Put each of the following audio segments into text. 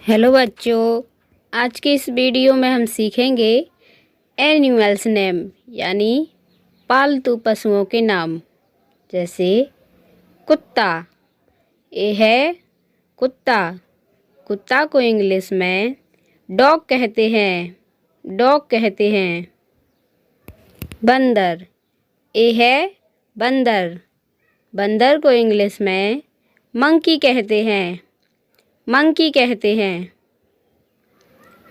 Hello बच्चों, आज के इस वीडियो में हम सीखेंगे एनिमल्स नेम यानी पालतू पशुओं के नाम। जैसे कुत्ता, ये है कुत्ता। कुत्ता को इंग्लिश में डॉग कहते हैं, डॉग कहते हैं। बंदर, ये है बंदर। बंदर को इंग्लिश में मंकी कहते हैं, मंकी कहते हैं।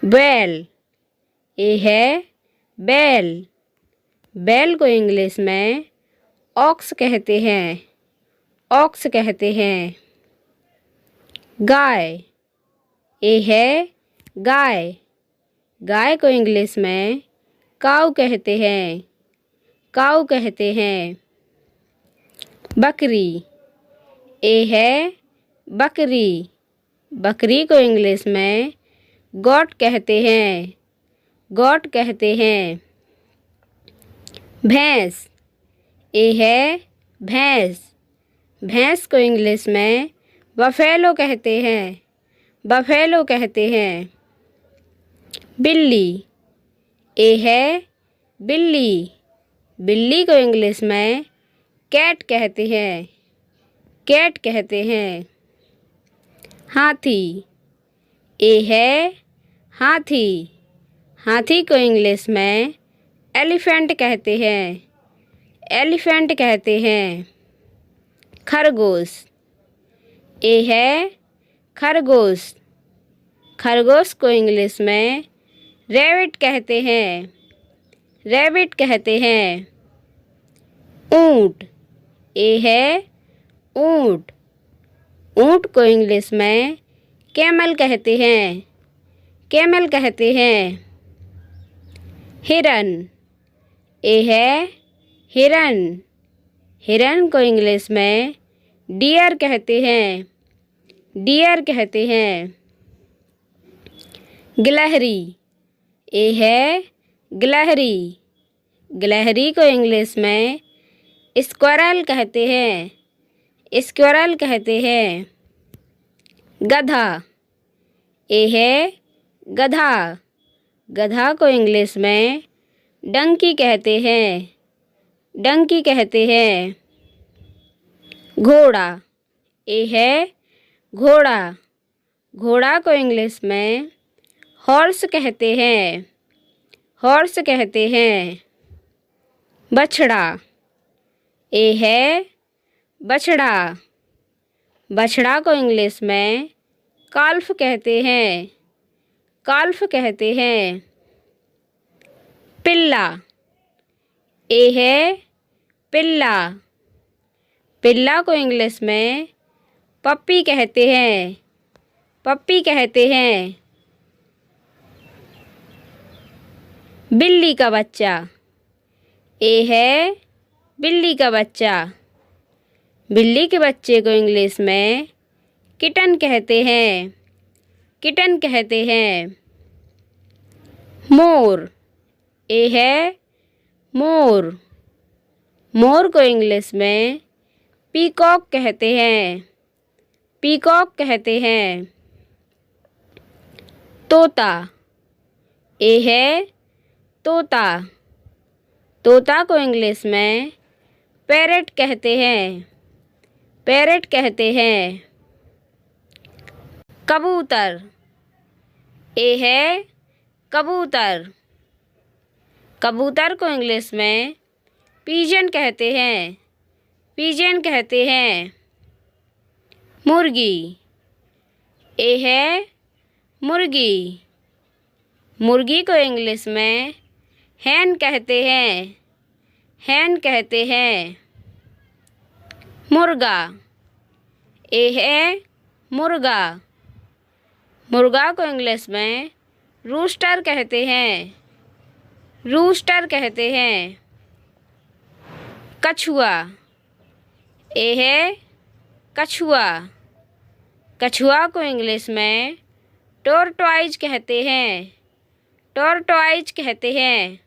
बैल, ये है बैल। बैल को इंग्लिश में ऑक्स कहते हैं, ऑक्स कहते हैं। गाय, ये है गाय। गाय को इंग्लिश में काऊ कहते हैं, काऊ कहते हैं। बकरी, ये है बकरी। बकरी को इंग्लिश में गॉट कहते हैं, गॉट कहते हैं। भैंस, ये है भैंस। भैंस को इंग्लिश में बफेलो कहते हैं, बफेलो कहते हैं। बिल्ली, ये है बिल्ली। बिल्ली को इंग्लिश में कैट कहते हैं, कैट कहते हैं। हाथी, ये है हाथी। हाथी को इंग्लिश में एलिफेंट कहते हैं, एलिफेंट कहते हैं। खरगोश, ये है खरगोश। खरगोश को इंग्लिश में रैबिट कहते हैं, रैबिट कहते हैं। ऊंट, ये है ऊंट। ऊंट को इंग्लिश में कैमल कहते हैं, कैमल कहते हैं। हिरन, ये है हिरन। हिरन को इंग्लिश में डियर कहते हैं, डियर कहते हैं। गिलहरी, ये है गिलहरी। गिलहरी को इंग्लिश में स्क्वारल कहते हैं, स्क्वारल कहते हैं। गधा, ये है गधा। गधा को इंग्लिश में डंकी कहते हैं, डंकी कहते हैं। घोड़ा, ये है घोड़ा। घोड़ा को इंग्लिश में हॉर्स कहते हैं, हॉर्स कहते हैं। बछड़ा, ये है बछड़ा। बछड़ा को इंग्लिश में काल्फ कहते हैं, काल्फ कहते हैं। पिल्ला, ये है पिल्ला। पिल्ला को इंग्लिश में पप्पी कहते हैं, पप्पी कहते हैं। बिल्ली का बच्चा, ये है बिल्ली का बच्चा। बिल्ली के बच्चे को इंग्लिश में किटन कहते हैं, किटन कहते हैं। मोर, ये है मोर। मोर को इंग्लिश में पीकॉक कहते हैं, पीकॉक कहते हैं। तोता, ये है तोता। तोता को इंग्लिश में पैरेट कहते हैं, पैरेट कहते हैं। कबूतर, ये है कबूतर। कबूतर को इंग्लिश में पिजन कहते हैं, पिजन कहते हैं। मुर्गी, ये है मुर्गी। मुर्गी को इंग्लिश में हैन कहते हैं, हैन कहते हैं। मुर्गा, ये है मुर्गा। मुर्गा को इंग्लिश में रूस्टर कहते हैं, रूस्टर कहते हैं। कछुआ, ये है कछुआ। कछुआ को इंग्लिश में टोरटॉइज कहते हैं, टोरटॉइज कहते हैं।